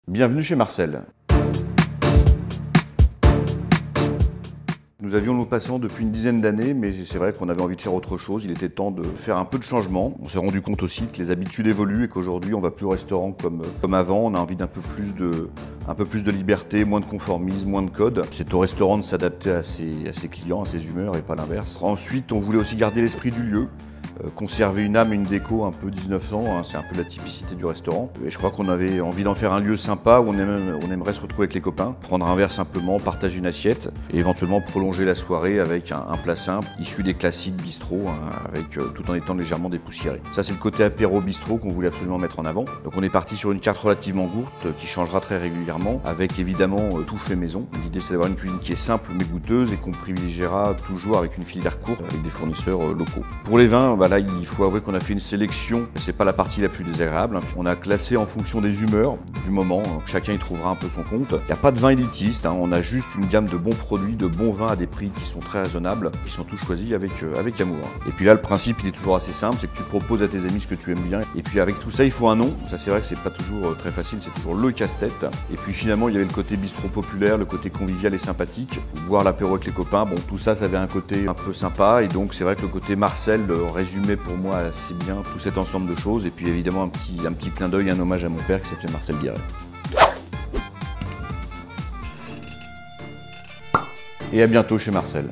Bienvenue chez Marcel. Nous avions nos passants depuis une dizaine d'années, mais c'est vrai qu'on avait envie de faire autre chose. Il était temps de faire un peu de changement. On s'est rendu compte aussi que les habitudes évoluent et qu'aujourd'hui on va plus au restaurant comme avant. On a envie d'un peu plus de liberté, moins de conformisme, moins de code. C'est au restaurant de s'adapter à ses clients, à ses humeurs et pas l'inverse. Ensuite, on voulait aussi garder l'esprit du lieu. Conserver une âme et une déco un peu 1900, hein, c'est un peu la typicité du restaurant. Et je crois qu'on avait envie d'en faire un lieu sympa où on aimerait se retrouver avec les copains, prendre un verre simplement, partager une assiette et éventuellement prolonger la soirée avec un plat simple issu des classiques bistrot, hein, tout en étant légèrement dépoussiéré. Ça, c'est le côté apéro bistrot qu'on voulait absolument mettre en avant. Donc on est parti sur une carte relativement courte qui changera très régulièrement avec évidemment tout fait maison. L'idée, c'est d'avoir une cuisine qui est simple mais goûteuse et qu'on privilégiera toujours avec une filière courte avec des fournisseurs locaux. Pour les vins, là, il faut avouer qu'on a fait une sélection, c'est pas la partie la plus désagréable. On a classé en fonction des humeurs du moment, chacun y trouvera un peu son compte. Il n'y a pas de vin élitiste, on a juste une gamme de bons produits, de bons vins à des prix qui sont très raisonnables, qui sont tous choisis avec amour. Et puis là, le principe, il est toujours assez simple, c'est que tu proposes à tes amis ce que tu aimes bien. Et puis avec tout ça, il faut un nom. Ça, c'est vrai que c'est pas toujours très facile, c'est toujours le casse-tête. Et puis finalement, il y avait le côté bistrot populaire, le côté convivial et sympathique. Boire l'apéro avec les copains, bon, tout ça, ça avait un côté un peu sympa. Et donc, c'est vrai que le côté Marcel résumait pour moi assez bien tout cet ensemble de choses. Et puis évidemment, un petit clin d'œil, un hommage à mon père qui s'appelait Marcel Guéret. Et à bientôt chez Marcel.